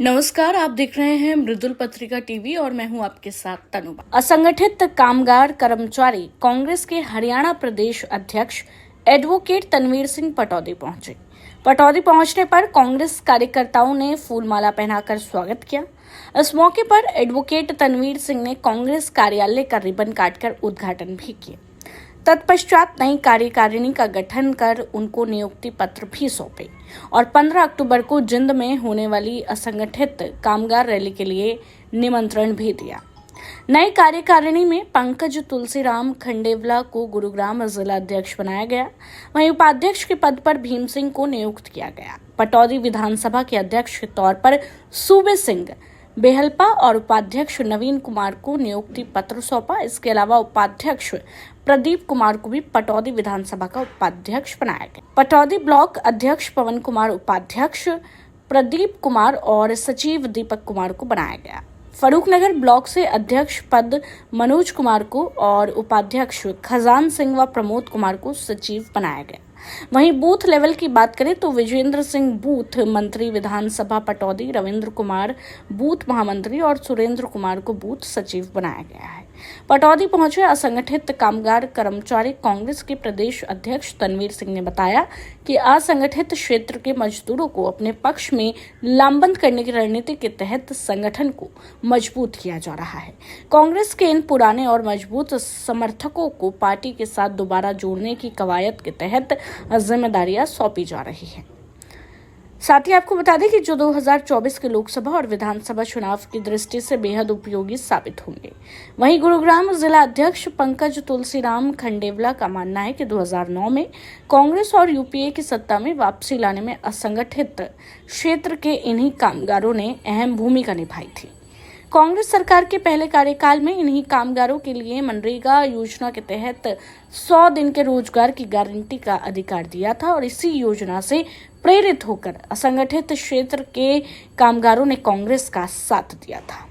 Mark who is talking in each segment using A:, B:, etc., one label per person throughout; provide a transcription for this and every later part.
A: नमस्कार, आप देख रहे हैं मृदुल पत्रिका टीवी और मैं हूं आपके साथ तनुबा। असंगठित कामगार कर्मचारी कांग्रेस के हरियाणा प्रदेश अध्यक्ष एडवोकेट तनवीर सिंह पटौदी पहुंचे। पटौदी पहुंचने पर कांग्रेस कार्यकर्ताओं ने फूलमाला पहनाकर स्वागत किया। इस मौके पर एडवोकेट तनवीर सिंह ने कांग्रेस कार्यालय का रिबन काटकर उद्घाटन भी किया। तत्पश्चात नई कार्यकारिणी का गठन कर उनको नियुक्ति पत्र भी सौंपे और 15 अक्टूबर को जिंद में होने वाली असंगठित कामगार रैली के लिए निमंत्रण भी दिया। नई कार्यकारिणी में पंकज तुलसीराम खंडेवला को गुरुग्राम जिला अध्यक्ष बनाया गया। वहीं उपाध्यक्ष के पद पर भीम सिंह को नियुक्त किया गया। पटौदी विधानसभा के अध्यक्ष के तौर पर सूबे सिंह बेहलपा और उपाध्यक्ष नवीन कुमार को नियुक्ति पत्र सौंपा। इसके अलावा उपाध्यक्ष प्रदीप कुमार को भी पटौदी विधानसभा का उपाध्यक्ष बनाया गया। पटौदी ब्लॉक अध्यक्ष पवन कुमार उपाध्यक्ष, प्रदीप कुमार और सचिव दीपक कुमार को बनाया गया। फरूखनगर ब्लॉक से अध्यक्ष पद मनोज कुमार को और उपाध्यक्ष खजान सिंह व प्रमोद कुमार को सचिव बनाया गया। वहीं बूथ लेवल की बात करें तो विजेंद्र सिंह बूथ मंत्री विधानसभा पटौदी, रविंद्र कुमार बूथ महामंत्री और सुरेंद्र कुमार को बूथ सचिव बनाया गया है। पटौदी पहुंचे असंगठित कामगार कर्मचारी कांग्रेस के प्रदेश अध्यक्ष तनवीर सिंह ने बताया कि असंगठित क्षेत्र के मजदूरों को अपने पक्ष में लामबंद करने की रणनीति के तहत संगठन को मजबूत किया जा रहा है। कांग्रेस के इन पुराने और मजबूत समर्थकों को पार्टी के साथ दोबारा जोड़ने की कवायद के तहत जिम्मेदारियां सौंपी जा रही है। साथ ही आपको बता दें कि जो 2024 के लोकसभा और विधानसभा चुनाव की दृष्टि से बेहद उपयोगी साबित होंगे। वहीं गुरुग्राम जिला अध्यक्ष पंकज तुलसीराम खंडेवला का मानना है कि 2009 में कांग्रेस और यूपीए की सत्ता में वापसी लाने में असंगठित क्षेत्र के इन्हीं कामगारों ने अहम भूमिका निभाई थी। कांग्रेस सरकार के पहले कार्यकाल में इन्हीं कामगारों के लिए मनरेगा योजना के तहत 100 दिन के रोजगार की गारंटी का अधिकार दिया था और इसी योजना से प्रेरित होकर असंगठित क्षेत्र के कामगारों ने कांग्रेस का साथ दिया था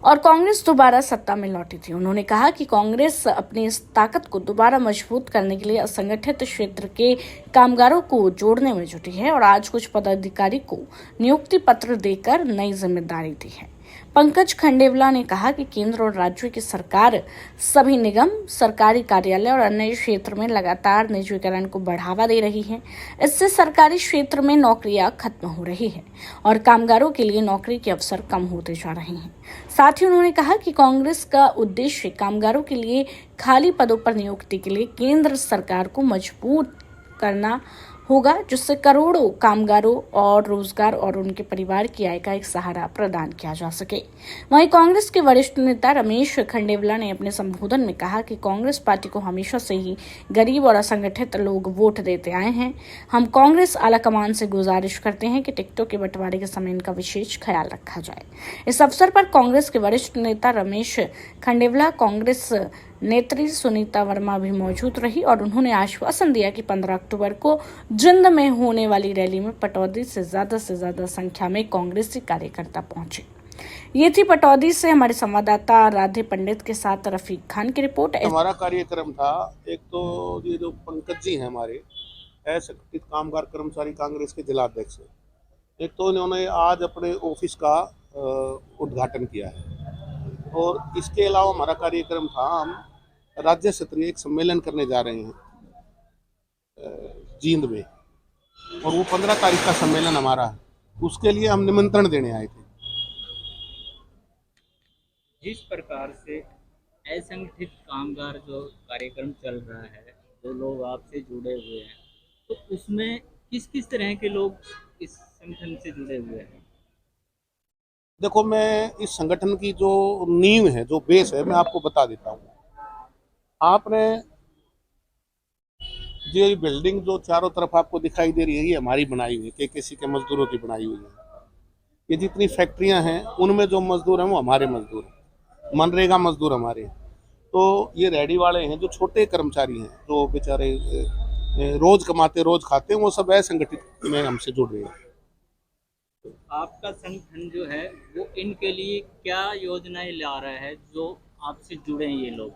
A: और कांग्रेस दोबारा सत्ता में लौटी थी। उन्होंने कहा कि कांग्रेस अपनी इस ताकत को दोबारा मजबूत करने के लिए असंगठित क्षेत्र के कामगारों को जोड़ने में जुटी है और आज कुछ पदाधिकारी को नियुक्ति पत्र देकर नई जिम्मेदारी दी है। पंकज खंडेवला ने कहा कि केंद्र और राज्य की सरकार सभी निगम, सरकारी कार्यालय और अन्य क्षेत्र में लगातार निजीकरण को बढ़ावा दे रही है। इससे सरकारी क्षेत्र में नौकरियां खत्म हो रही है और कामगारों के लिए नौकरी के अवसर कम होते जा रहे हैं। साथ ही उन्होंने कहा कि कांग्रेस का उद्देश्य कामगारों के लिए खाली पदों पर नियुक्ति के लिए केंद्र सरकार को मजबूत करना होगा, जिससे करोड़ों कामगारों और रोजगार और उनके परिवार की आय का एक सहारा प्रदान किया जा सके। वहीं कांग्रेस के वरिष्ठ नेता रमेश खंडेवला ने अपने संबोधन में कहा कि कांग्रेस पार्टी को हमेशा से ही गरीब और असंगठित लोग वोट देते आए हैं। हम कांग्रेस आलाकमान से गुजारिश करते हैं कि टिकटों के बंटवारे के समय इनका विशेष ख्याल रखा जाए। इस अवसर पर कांग्रेस के वरिष्ठ नेता रमेश खंडेवला, कांग्रेस नेत्री सुनीता वर्मा भी मौजूद रही और उन्होंने आश्वासन दिया कि 15 अक्टूबर को जिंद में होने वाली रैली में पटौदी से ज्यादा संख्या में कांग्रेसी कार्यकर्ता पहुंचे। ये थी पटौदी से हमारे संवाददाता राधे पंडित के साथ रफीक खान की रिपोर्ट।
B: हमारा कार्यक्रम था, एक तो ये जो पंकज जी हैं हमारे असंगठित कामगार कर्मचारी कांग्रेस के जिला अध्यक्ष, एक तो इन्होंने आज अपने ऑफिस का उद्घाटन किया है और इसके अलावा हमारा कार्यक्रम था, हम राज्य स्तरीय एक सम्मेलन करने जा रहे हैं जींद में और वो 15 तारीख का सम्मेलन हमारा है, उसके लिए हम निमंत्रण देने आए थे।
C: जिस प्रकार से असंगठित कामगार जो कार्यक्रम चल रहा है, जो लोग आपसे जुड़े हुए हैं, तो उसमें किस किस तरह के लोग इस संगठन से जुड़े हुए हैं?
B: देखो, मैं इस संगठन की जो नींव है, जो बेस है, मैं आपको बता देता हूँ। आपने ये बिल्डिंग जो चारों तरफ आपको दिखाई दे रही है, ये हमारी बनाई हुई है, केकेसी के मजदूरों की बनाई हुई है। ये जितनी फैक्ट्रियां हैं उनमें जो मजदूर हैं वो हमारे मजदूर हैं, मनरेगा मजदूर हमारे। तो ये रेडी वाले हैं, जो छोटे कर्मचारी हैं, जो बेचारे रोज कमाते रोज खाते हैं, वो सब असंगठित में हमसे जुड़ रहे हैं।
C: तो आपका संगठन जो है वो इनके लिए क्या योजनाएं ला रहा है जो आपसे जुड़े हैं ये लोग?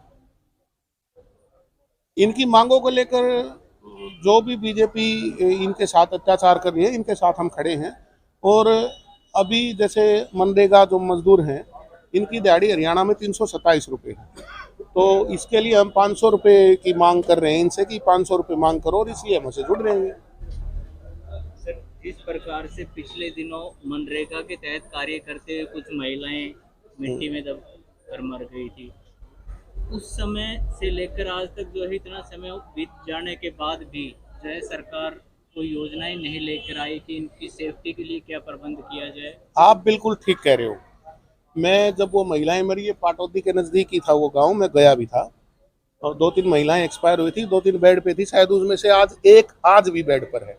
B: इनकी मांगों को लेकर जो भी बीजेपी इनके साथ अत्याचार कर रही है, इनके साथ हम खड़े हैं और अभी जैसे मनरेगा जो मजदूर हैं, इनकी दिहाड़ी हरियाणा में 327 रुपये है। तो इसके लिए हम 500 रुपये की मांग कर रहे हैं इनसे कि 500 रुपये मांग करो, और इसलिए हम से जुड़ रहे हैं।
C: सर, जिस प्रकार से पिछले दिनों मनरेगा के तहत कार्य करते हुए कुछ महिलाएं मिट्टी में दब कर मर गई थी, उस समय से लेकर आज तक जो है इतना समय बीत जाने के बाद भी जो है सरकार कोई योजनाएं नहीं लेकर आई कि इनकी सेफ्टी के लिए क्या प्रबंध किया जाए।
B: आप बिल्कुल ठीक कह रहे हो। मैं जब वो महिलाएं मरी, ये पाटौदी के नज़दीक ही था वो गांव, मैं गया भी था, और 2-3 महिलाएं एक्सपायर हुई थी, 2-3 बेड पे थी, शायद उसमें से एक आज भी बेड पर है।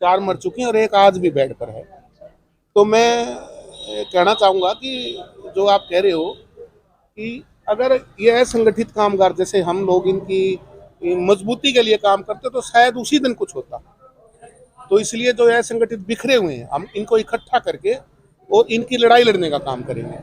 B: 4 मर चुकी हैं और एक आज भी बेड पर है। तो मैं कहना चाहूँगा कि जो आप कह रहे हो कि अगर ये असंगठित कामगार जैसे हम लोग इनकी मजबूती के लिए काम करते तो शायद उसी दिन कुछ होता। तो इसलिए जो असंगठित बिखरे हुए हैं, हम इनको इकट्ठा करके और इनकी लड़ाई लड़ने का काम करेंगे।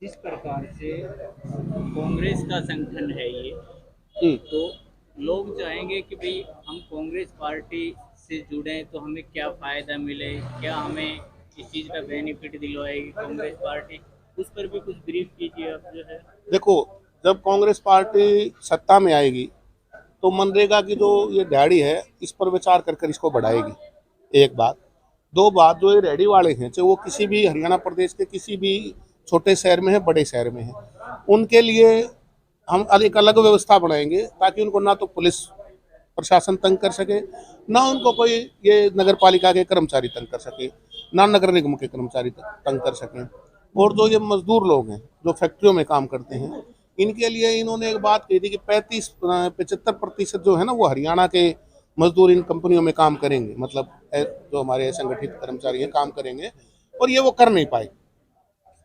C: जिस प्रकार से कांग्रेस का संगठन है ये, तो लोग चाहेंगे कि भाई हम कांग्रेस पार्टी से जुड़े तो हमें क्या फायदा मिले, क्या हमें इस चीज का बेनिफिट दिलवाएगी कांग्रेस पार्टी, उस पर भी कुछ ब्रीफ कीजिए आप जो है।
B: देखो, जब कांग्रेस पार्टी सत्ता में आएगी तो मनरेगा की जो ये दिहाड़ी है इस पर विचार कर कर इसको बढ़ाएगी, एक बात। 2 बात, जो ये रेहड़ी वाले हैं, चाहे वो किसी भी हरियाणा प्रदेश के किसी भी छोटे शहर में है, बड़े शहर में है, उनके लिए हम एक अलग व्यवस्था बनाएंगे ताकि उनको ना तो पुलिस प्रशासन तंग कर सके, ना उनको कोई ये नगर पालिका के कर्मचारी तंग कर सके, ना नगर निगम के कर्मचारी तंग कर सकें। और जो ये मजदूर लोग हैं जो फैक्ट्रियों में काम करते हैं, इनके लिए इन्होंने एक बात कही थी कि 75% जो है ना वो हरियाणा के मजदूर इन कंपनियों में काम करेंगे, मतलब जो हमारे असंगठित कर्मचारी हैं काम करेंगे, और ये वो कर नहीं पाए,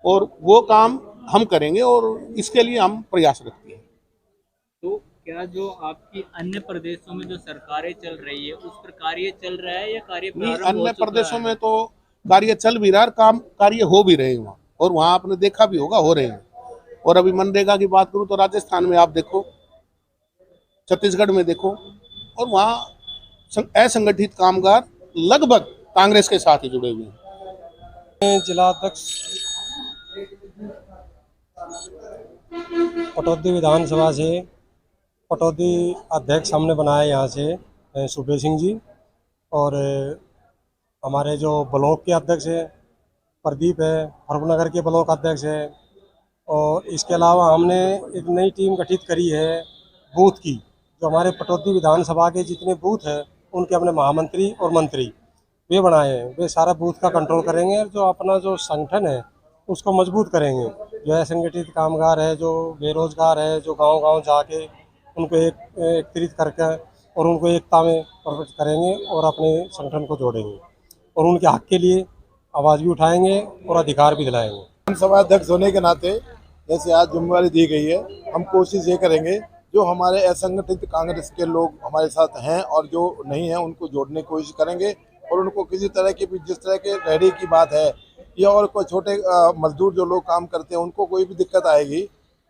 B: और वो काम हम करेंगे और इसके लिए हम प्रयास रखते हैं।
C: तो क्या जो आपकी अन्य प्रदेशों में जो सरकारें चल रही है उस पर कार्य चल रहा है या कार्य
B: नहीं,
C: प्रारंभ हो
B: अन्य
C: चुका
B: प्रदेशों
C: है?
B: में तो कार्य चल भी रहा है, कार्य हो भी रहे हैं वहाँ, और वहाँ आपने देखा भी होगा हो रहे हैं। और अभी मनरेगा की बात करूँ तो राजस्थान में आप देखो, छत्तीसगढ़ में देखो, और वहाँ असंगठित कामगार लगभग कांग्रेस के साथ ही जुड़े हुए हैं।
D: जिला अध्यक्ष पटौदी विधानसभा से पटौदी अध्यक्ष हमने बनाया यहाँ से सुबेश सिंह जी, और हमारे जो ब्लॉक के अध्यक्ष है प्रदीप है, हरबनगर के ब्लॉक अध्यक्ष है, और इसके अलावा हमने एक नई टीम गठित करी है बूथ की। जो हमारे पटौदी विधानसभा के जितने बूथ हैं उनके अपने महामंत्री और मंत्री वे बनाए हैं, वे सारा बूथ का कंट्रोल करेंगे, जो अपना जो संगठन है उसको मजबूत करेंगे। जो असंगठित कामगार है, जो बेरोजगार है, जो गांव-गांव जाके उनको एकत्रित करके और उनको एकता में प्रकट करेंगे और अपने संगठन को जोड़ेंगे, और उनके हक के लिए आवाज़ भी उठाएंगे और अधिकार भी दिलाएंगे।
E: विधानसभा अध्यक्ष होने के नाते जैसे आज जिम्मेवारी दी गई है, हम कोशिश ये करेंगे जो हमारे असंगठित कांग्रेस के लोग हमारे साथ हैं और जो नहीं हैं उनको जोड़ने की कोशिश करेंगे, और उनको किसी तरह की भी, जिस तरह के रेहड़ी की बात है या और कोई छोटे मजदूर जो लोग काम करते हैं उनको कोई भी दिक्कत आएगी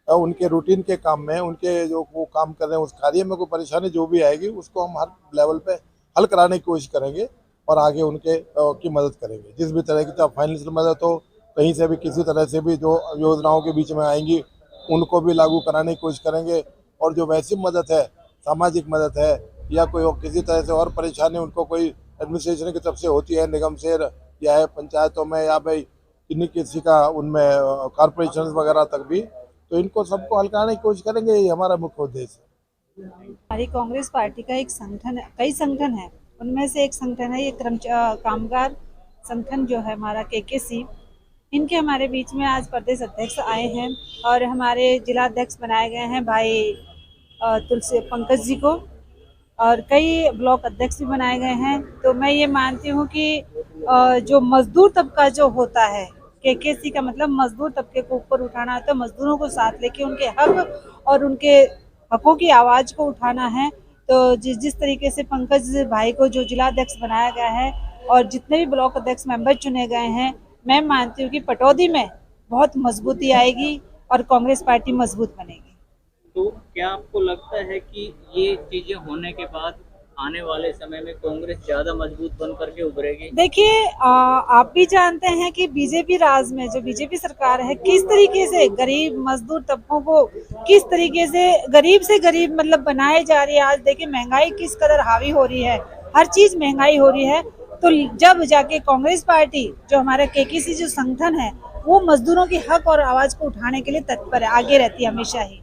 E: उनके रूटीन के काम में, उनके जो वो काम कर रहे हैं उस कार्य में कोई परेशानी जो भी आएगी उसको हम हर लेवल पे हल कराने की कोशिश करेंगे और आगे उनके की मदद करेंगे। जिस भी तरह की चाहे फाइनेंशियल मदद हो, कहीं से भी किसी तरह से भी जो योजनाओं के बीच में आएंगी उनको भी लागू कराने की कोशिश करेंगे, और जो वैसी मदद है, सामाजिक मदद है या कोई और किसी तरह से और परेशानी उनको कोई एडमिनिस्ट्रेशन की तरफ से होती है, निगम से या है पंचायतों में या भाई किसी का उनमें कॉर्पोरेशन वगैरह तक भी, तो इनको सबको हल कराने की कोशिश करेंगे। ये हमारा मुख्य उद्देश्य है।
F: हमारी कांग्रेस पार्टी का एक संगठन है, कई संगठन है, उनमें से एक संगठन है ये कामगार संगठन जो है हमारा KKC। इनके हमारे बीच में आज प्रदेश अध्यक्ष आए हैं और हमारे जिला अध्यक्ष बनाए गए हैं भाई तुलसी पंकज जी को, और कई ब्लॉक अध्यक्ष भी बनाए गए हैं। तो मैं ये मानती हूँ कि जो मजदूर तबका जो होता है, KKC का मतलब मजदूर तबके को ऊपर उठाना होता है, मजदूरों को साथ लेके उनके हक और उनके हकों की आवाज़ को उठाना है। तो जिस तरीके से पंकज भाई को जो जिला अध्यक्ष बनाया गया है और जितने भी ब्लॉक अध्यक्ष मेंबर चुने गए हैं, मैं मानती हूँ कि पटौदी में बहुत मजबूती आएगी और कांग्रेस पार्टी मजबूत बनेगी।
C: तो क्या आपको लगता है कि ये चीजें होने के बाद आने वाले समय में कांग्रेस ज्यादा मजबूत बन करके उभरेगी?
F: देखिए आप भी जानते हैं कि बीजेपी राज में जो बीजेपी सरकार है किस तरीके से गरीब मजदूर तबकों को किस तरीके से गरीब मतलब बनाए जा रही है। आज देखिए महंगाई किस कदर हावी हो रही है, हर चीज महंगाई हो रही है। तो जब जाके कांग्रेस पार्टी जो हमारा केकेसी जो संगठन है वो मजदूरों के हक और आवाज को उठाने के लिए तत्पर है, आगे रहती है हमेशा ही।